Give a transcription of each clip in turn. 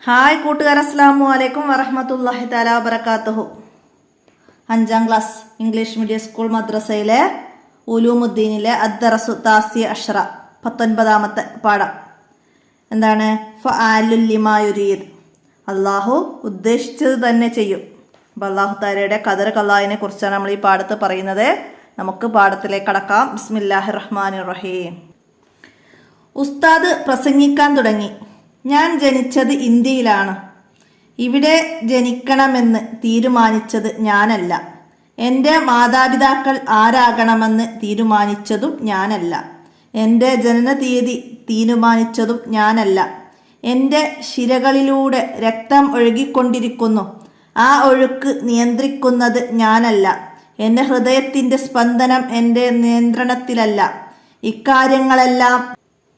Hi കൂട്ടുകാർ, അസ്സലാമു അലൈക്കും വറഹ്മത്തുള്ളാഹി തആല വബറകാതുഹു. 5ാം ക്ലാസ് ഇംഗ്ലീഷ് മീഡിയം സ്കൂൾ മദ്രസയിലെ ഉലൂമുദ്ദീനിലെ അദ്ദറസു താസി അഷ്റ 19ാമത്തെ പാഠം. എന്താണ്? ഫഅലുൽ ലിമാ യുരീദ്, അള്ളാഹു ഉദ്ദേശിച്ചത് തന്നെ ചെയ്യും. അപ്പോൾ അള്ളാഹു തആലയുടെ ഖദർ ഖലാഇനെ കുറിച്ചാണ് നമ്മൾ ഈ പാഠത്ത് പറയുന്നത്. നമുക്ക് പാഠത്തിലേക്ക് കടക്കാം. ബിസ്മില്ലാഹിർ റഹ്മാനിർ റഹീം. ഉസ്താദ് പ്രസംഗിക്കാൻ തുടങ്ങി. ഞാൻ ജനിച്ചത് ഇന്ത്യയിലാണ്. ഇവിടെ ജനിക്കണമെന്ന് തീരുമാനിച്ചത് ഞാനല്ല. എൻ്റെ മാതാപിതാക്കൾ ആരാകണമെന്ന് തീരുമാനിച്ചതും ഞാനല്ല. എൻ്റെ ജനന തീയതി തീരുമാനിച്ചതും ഞാനല്ല. എൻ്റെ ശിരകളിലൂടെ രക്തം ഒഴുകിക്കൊണ്ടിരിക്കുന്നു. ആ ഒഴുക്ക് നിയന്ത്രിക്കുന്നത് ഞാനല്ല. എൻ്റെ ഹൃദയത്തിൻ്റെ സ്പന്ദനം എൻ്റെ നിയന്ത്രണത്തിലല്ല. ഇക്കാര്യങ്ങളെല്ലാം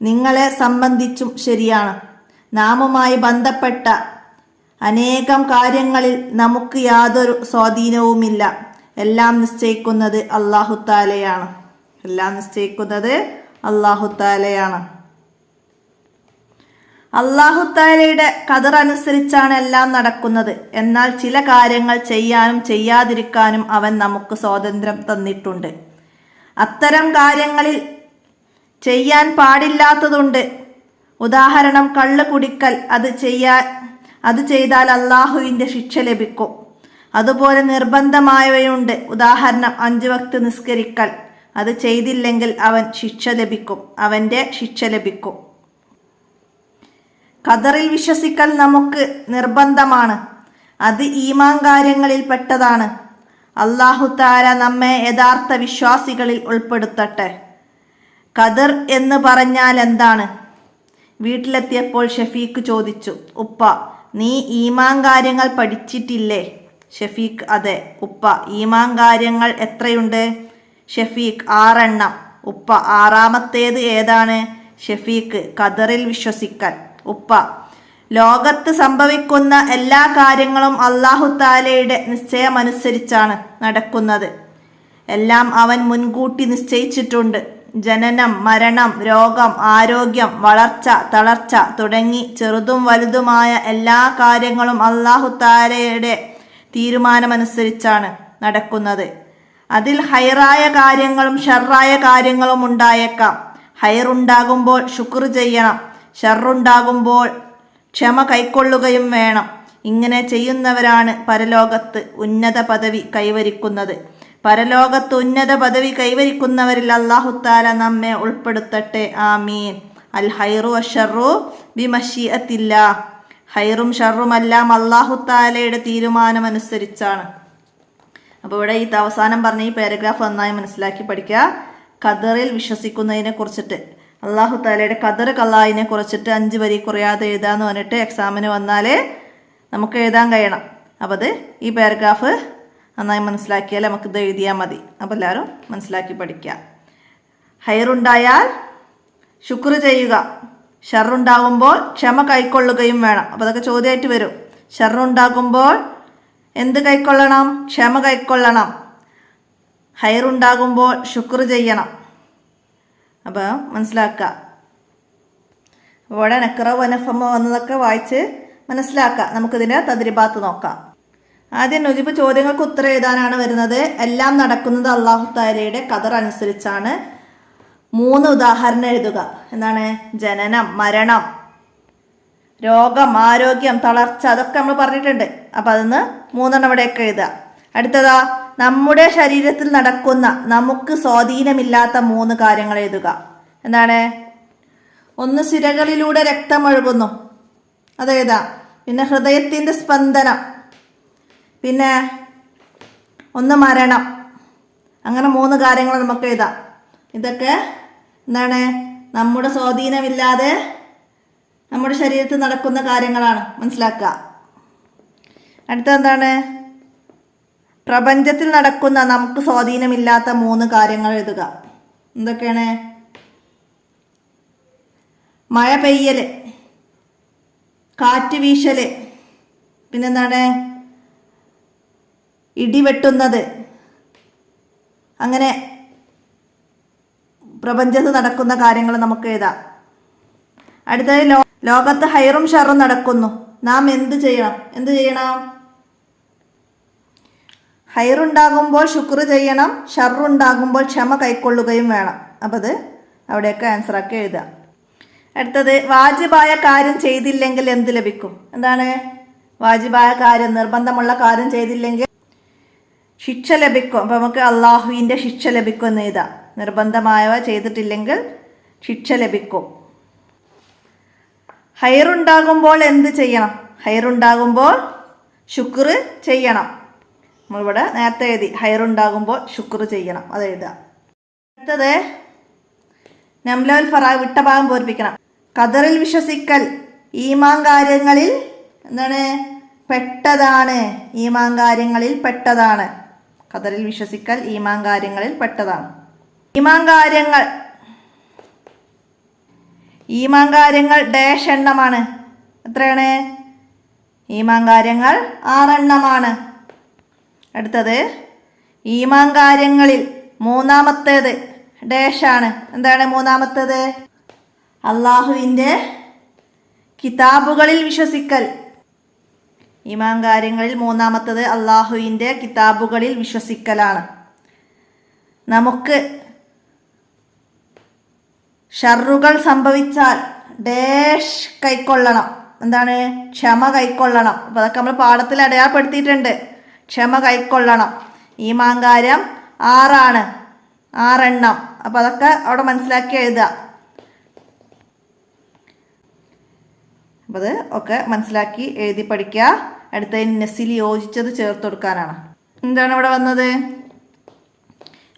നിങ്ങളെ സംബന്ധിച്ചും ശരിയാണ്. നാമുമായി ബന്ധപ്പെട്ട അനേകം കാര്യങ്ങളിൽ നമുക്ക് യാതൊരു സ്വാധീനവുമില്ല. എല്ലാം നിശ്ചയിക്കുന്നത് അല്ലാഹു തആലയാണ്. എല്ലാം നിശ്ചയിക്കുന്നത് അല്ലാഹു തആലയാണ്. അല്ലാഹു തആലയുടെ ഖദർ അനുസരിച്ചാണ് എല്ലാം നടക്കുന്നത്. എന്നാൽ ചില കാര്യങ്ങൾ ചെയ്യാനും ചെയ്യാതിരിക്കാനും അവൻ നമുക്ക് സ്വാതന്ത്ര്യം തന്നിട്ടുണ്ട്. അത്തരം കാര്യങ്ങളിൽ ചെയ്യാൻ പാടില്ലാത്തതുണ്ട്. ഉദാഹരണം, കള്ള് കുടിക്കൽ. അത് ചെയ്താൽ അള്ളാഹുവിൻ്റെ ശിക്ഷ ലഭിക്കും. അതുപോലെ നിർബന്ധമായവയുണ്ട്. ഉദാഹരണം, 5 വക്ത് നിസ്കരിക്കൽ. അത് ചെയ്തില്ലെങ്കിൽ അവൻ്റെ ശിക്ഷ ലഭിക്കും. ഖദറിൽ വിശ്വസിക്കൽ നമുക്ക് നിർബന്ധമാണ്. അത് ഈമാൻ കാര്യങ്ങളിൽ പെട്ടതാണ്. അല്ലാഹു തആല നമ്മെ യഥാർത്ഥ വിശ്വാസികളിൽ ഉൾപ്പെടുത്തട്ടെ. ഖദർ എന്ന് പറഞ്ഞാൽ എന്താണ്? വീട്ടിലെത്തിയപ്പോൾ ഷഫീഖ് ചോദിച്ചു. ഉപ്പ, നീ ഈമാൻ കാര്യങ്ങൾ പഠിച്ചിട്ടില്ലേ? ഷഫീഖ്, അതെ ഉപ്പ. ഈമാൻ കാര്യങ്ങൾ എത്രയുണ്ട്? ഷഫീഖ്, 6 എണ്ണം. ഉപ്പ, 6ാമത്തേത് ഏതാണ്? ഷഫീഖ്, ഖദറിൽ വിശ്വസിക്കൽ. ഉപ്പ, ലോകത്ത് സംഭവിക്കുന്ന എല്ലാ കാര്യങ്ങളും അല്ലാഹു തആലയുടെ നിശ്ചയമനുസരിച്ചാണ് നടക്കുന്നത്. എല്ലാം അവൻ മുൻകൂട്ടി നിശ്ചയിച്ചിട്ടുണ്ട്. ജനനം, മരണം, രോഗം, ആരോഗ്യം, വളർച്ച, തളർച്ച തുടങ്ങി ചെറുതും വലുതുമായ എല്ലാ കാര്യങ്ങളും അല്ലാഹു തആലയുടെ തീരുമാനമനുസരിച്ചാണ് നടക്കുന്നത്. അതിൽ ഹൈറായ കാര്യങ്ങളും ഷർറായ കാര്യങ്ങളും ഉണ്ടായേക്കാം. ഹൈറുണ്ടാകുമ്പോൾ ശുക്ർ ചെയ്യണം. ഷർറുണ്ടാകുമ്പോൾ ക്ഷമ കൈക്കൊള്ളുകയും വേണം. ഇങ്ങനെ ചെയ്യുന്നവരാണ് പരലോകത്ത് ഉന്നത പദവി കൈവരിക്കുന്നത്. പരലോകത്ത് ഉന്നത പദവി കൈവരിക്കുന്നവരിൽ അല്ലാഹു തആല നമ്മെ ഉൾപ്പെടുത്തട്ടെ. ആമീൻ. അൽ ഹൈറു വശർറു ബിമശീഅത്തില്ലാഹ്. ഹൈറും ഷർറുമെല്ലാം അല്ലാഹു തആലയുടെ തീരുമാനമനുസരിച്ചാണ്. അപ്പോൾ ഇവിടെ ഈ അവസാനം പറഞ്ഞ ഈ പാരഗ്രാഫ് നന്നായി മനസ്സിലാക്കി പഠിക്കുക. ഖദറിൽ വിശ്വസിക്കുന്നതിനെ കുറിച്ചിട്ട്, അല്ലാഹു തആലയുടെ ഖദർ ഖലാഇനെ കുറിച്ചിട്ട് 5 വരി കുറയാതെ എഴുതാന്ന് പറഞ്ഞിട്ട് എക്സാമിന് വന്നാൽ നമുക്ക് എഴുതാൻ കഴിയണം. അപ്പോൾ അത് ഈ പാരഗ്രാഫ് നന്നായി മനസ്സിലാക്കിയാൽ നമുക്കിത് എഴുതിയാൽ മതി. അപ്പോൾ എല്ലാവരും മനസ്സിലാക്കി പഠിക്കുക. ഹൈറുണ്ടായാൽ ശുക്ർ ചെയ്യുക. ഷർറുണ്ടാകുമ്പോൾ ക്ഷമ കൈക്കൊള്ളുകയും വേണം. അപ്പോൾ അതൊക്കെ ചോദ്യമായിട്ട് വരും. ഷർറുണ്ടാകുമ്പോൾ എന്ത് കൈക്കൊള്ളണം? ക്ഷമ കൈക്കൊള്ളണം. ഹൈറുണ്ടാകുമ്പോൾ ശുക്ർ ചെയ്യണം. അപ്പോൾ മനസ്സിലാക്കുക. ഇവിടെ നക്റ വനഫമ വന്നതൊക്കെ വായിച്ച് മനസ്സിലാക്കുക. നമുക്കിതിൻ്റെ തദ്രിബാത്ത് നോക്കാം. ആദ്യം നുജിബ് ചോദ്യങ്ങൾക്ക് ഉത്തരം എഴുതാനാണ് വരുന്നത്. എല്ലാം നടക്കുന്നത് അല്ലാഹു തആലയുടെ ഖദർ അനുസരിച്ചാണ്. 3 ഉദാഹരണം എഴുതുക. എന്താണ്? ജനനം, മരണം, രോഗം, ആരോഗ്യം, തളർച്ച, അതൊക്കെ നമ്മൾ പറഞ്ഞിട്ടുണ്ട്. അപ്പം അതിന്ന് 3 ഇവിടെയൊക്കെ എഴുതുക. അടുത്തതാ, നമ്മുടെ ശരീരത്തിൽ നടക്കുന്ന നമുക്ക് സ്വാധീനമില്ലാത്ത 3 കാര്യങ്ങൾ എഴുതുക. എന്താണ്? 1, സിരകളിലൂടെ രക്തം ഒഴുകുന്നു. അത് എഴുതാം. പിന്നെ ഹൃദയത്തിൻ്റെ സ്പന്ദനം. പിന്നെ 1 മരണം. അങ്ങനെ 3 കാര്യങ്ങൾ നമുക്ക് എഴുതാം. ഇതൊക്കെ എന്താണ്? നമ്മുടെ സ്വാധീനമില്ലാതെ നമ്മുടെ ശരീരത്തിൽ നടക്കുന്ന കാര്യങ്ങളാണ്. മനസ്സിലാക്കുക. അടുത്തെന്താണ്? പ്രപഞ്ചത്തിൽ നടക്കുന്ന നമുക്ക് സ്വാധീനമില്ലാത്ത 3 കാര്യങ്ങൾ എഴുതുക. എന്തൊക്കെയാണ്? മഴ പെയ്യല്, കാറ്റ് വീശല്, പിന്നെന്താണ്? ഇടിവെട്ടുന്നത്. അങ്ങനെ പ്രപഞ്ചത്ത് നടക്കുന്ന കാര്യങ്ങൾ നമുക്ക് എഴുതാം. അടുത്തത് ലോകത്ത് ഹൈറും ഷറും നടക്കുന്നു. നാം എന്ത് ചെയ്യണം? ഹൈറുണ്ടാകുമ്പോൾ ശുക്ർ ചെയ്യണം, ഷർറുണ്ടാകുമ്പോൾ ക്ഷമ കൈക്കൊള്ളുകയും വേണം. അപ്പം അത് അവിടെയൊക്കെ ആൻസറാക്കി എഴുതുക. അടുത്തത് വാജിബായ കാര്യം ചെയ്തില്ലെങ്കിൽ എന്ത് ലഭിക്കും? എന്താണ് വാജിബായ കാര്യം? നിർബന്ധമുള്ള കാര്യം ചെയ്തില്ലെങ്കിൽ ശിക്ഷ ലഭിക്കും. അപ്പം നമുക്ക് അള്ളാഹുവിൻ്റെ ശിക്ഷ ലഭിക്കും എന്ന് എഴുതാം. നിർബന്ധമായവ ചെയ്തിട്ടില്ലെങ്കിൽ ശിക്ഷ ലഭിക്കും. ഹൈറുണ്ടാകുമ്പോൾ എന്ത് ചെയ്യണം? ഹൈറുണ്ടാകുമ്പോൾ ശുക്ർ ചെയ്യണം. നമ്മളിവിടെ നേരത്തെ എഴുതി ഹൈറുണ്ടാകുമ്പോൾ ശുക്ർ ചെയ്യണം, അത് എഴുതാം. അടുത്തത് നംലൽ ഫറാ വിട്ട ഭാഗം പൂരിപ്പിക്കണം. ഖദറിൽ വിശ്വസിക്കൽ ഈമാൻ കാര്യങ്ങളിൽ എന്താണ് പെട്ടതാണ്. ഈമാൻ കാര്യങ്ങളിൽ പെട്ടതാണ്. ഖദറിൽ വിശ്വസിക്കൽ ഈമാൻ കാര്യങ്ങളിൽ പെട്ടതാണ്. ഈമാൻ കാര്യങ്ങൾ ഡാഷ് എണ്ണമാണ്. എത്രയാണ്? ഈമാൻ കാര്യങ്ങൾ 6 എണ്ണമാണ്. അടുത്തത് ഈമാൻ കാര്യങ്ങളിൽ മൂന്നാമത്തേത് ഡാഷാണ്. എന്താണ് മൂന്നാമത്തേത്? അള്ളാഹുവിൻ്റെ കിതാബുകളിൽ വിശ്വസിക്കൽ. ഈമാൻ കാര്യങ്ങളിൽ മൂന്നാമത്തേത് അള്ളാഹുവിൻ്റെ കിതാബുകളിൽ വിശ്വസിക്കലാണ്. നമുക്ക് ഷർറുകൾ സംഭവിച്ചാൽ ഡാഷ് കൈക്കൊള്ളണം. എന്താണ്? ക്ഷമ കൈക്കൊള്ളണം. അപ്പോൾ അതൊക്കെ നമ്മൾ പാഠത്തിൽ അടയാളപ്പെടുത്തിയിട്ടുണ്ട്. ക്ഷമ കൈക്കൊള്ളണം. ഈമാൻ കാര്യം 6 എണ്ണം. അപ്പോൾ അതൊക്കെ അവിടെ മനസ്സിലാക്കി എഴുതുക. അപ്പോൾ അത് ഒക്കെ മനസ്സിലാക്കി എഴുതി പഠിക്കുക. അടുത്തതിന് നെസ്സിൽ യോജിച്ചത് ചേർത്ത് കൊടുക്കാനാണ്. എന്താണ് ഇവിടെ വന്നത്?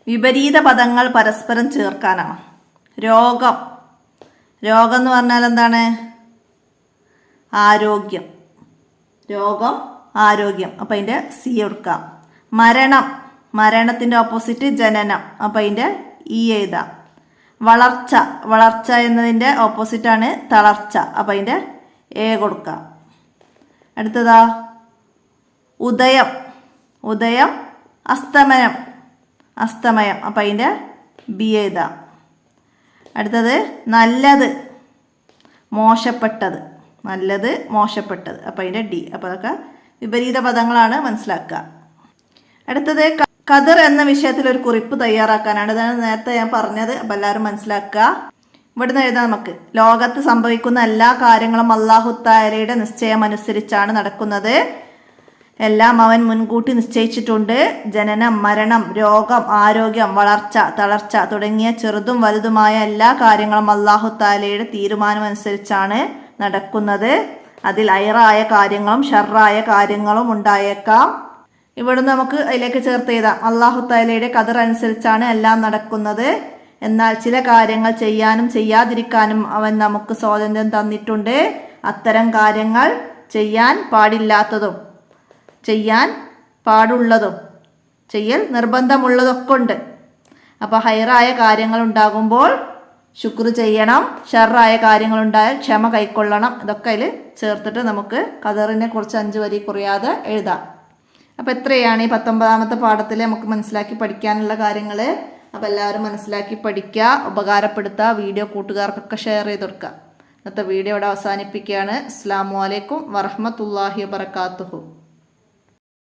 വിപരീത പദങ്ങൾ പരസ്പരം ചേർക്കാനാണ്. രോഗം എന്ന് പറഞ്ഞാൽ എന്താണ്? ആരോഗ്യം. രോഗം ആരോഗ്യം. അപ്പം അതിൻ്റെ സി കൊടുക്കാം. മരണത്തിൻ്റെ ഓപ്പോസിറ്റ് ജനനം. അപ്പം അതിൻ്റെ ഇ എഴുതാം. വളർച്ച എന്നതിൻ്റെ ഓപ്പോസിറ്റാണ് തളർച്ച. അപ്പം അതിൻ്റെ എ കൊടുക്കാം. അടുത്തതാ ഉദയം അസ്തമയം. അപ്പം അതിൻ്റെ ബി എഴുതാം. അടുത്തത് നല്ലത് മോശപ്പെട്ടത്. അപ്പം അതിൻ്റെ ഡി. അപ്പോൾ അതൊക്കെ വിപരീത പദങ്ങളാണ്, മനസ്സിലാക്കുക. അടുത്തത് ഖദർ എന്ന വിഷയത്തിൽ ഒരു കുറിപ്പ് തയ്യാറാക്കാനാണ്. ഇതാണ് നേരത്തെ ഞാൻ പറഞ്ഞത്. അപ്പം എല്ലാവരും മനസ്സിലാക്കുക. ഇവിടുന്ന് എഴുതാം നമുക്ക്. ലോകത്ത് സംഭവിക്കുന്ന എല്ലാ കാര്യങ്ങളും അല്ലാഹു തആലയുടെ നിശ്ചയം അനുസരിച്ചാണ് നടക്കുന്നത്. എല്ലാം അവൻ മുൻകൂട്ടി നിശ്ചയിച്ചിട്ടുണ്ട്. ജനനം, മരണം, രോഗം, ആരോഗ്യം, വളർച്ച, തളർച്ച തുടങ്ങിയ ചെറുതും വലുതുമായ എല്ലാ കാര്യങ്ങളും അല്ലാഹു തആലയുടെ തീരുമാനമനുസരിച്ചാണ് നടക്കുന്നത്. അതിൽ ഹൈറായ കാര്യങ്ങളും ഷർറായ കാര്യങ്ങളും ഉണ്ടായേക്കാം. ഇവിടുന്ന് നമുക്ക് അതിലേക്ക് ചേർത്ത് എഴുതാം. അല്ലാഹു തആലയുടെ ഖദർ അനുസരിച്ചാണ് എല്ലാം നടക്കുന്നത്. എന്നാൽ ചില കാര്യങ്ങൾ ചെയ്യാനും ചെയ്യാതിരിക്കാനും അവൻ നമുക്ക് സ്വാതന്ത്ര്യം തന്നിട്ടുണ്ട്. അത്തരം കാര്യങ്ങൾ ചെയ്യാൻ പാടില്ലാത്തതും ചെയ്യാൻ പാടുള്ളതും ചെയ്യൽ നിർബന്ധമുള്ളതൊക്കെ ഉണ്ട്. അപ്പോൾ ഹൈറായ കാര്യങ്ങൾ ഉണ്ടാകുമ്പോൾ ശുക്ർ ചെയ്യണം, ഷർറായ കാര്യങ്ങളുണ്ടായാൽ ക്ഷമ കൈക്കൊള്ളണം. ഇതൊക്കെ അതിൽ ചേർത്തിട്ട് നമുക്ക് ഖദറിനെ കുറിച്ച് 5 വരി കുറയാതെ എഴുതാം. അപ്പോൾ എത്രയാണ് ഈ 19ാമത്തെ പാഠത്തിൽ നമുക്ക് മനസ്സിലാക്കി പഠിക്കാനുള്ള കാര്യങ്ങൾ. അപ്പോൾ എല്ലാവരും മനസ്സിലാക്കി പഠിക്കുക, ഉപകാരപ്പെടുത്തുക, വീഡിയോ കൂട്ടുകാർക്കൊക്കെ ഷെയർ ചെയ്ത് കൊടുക്കുക. ഇന്നത്തെ വീഡിയോ ഇവിടെ അവസാനിപ്പിക്കുകയാണ്. അസ്സലാമു അലൈക്കും വറഹ്മത്തുള്ളാഹി വബറകാതുഹു.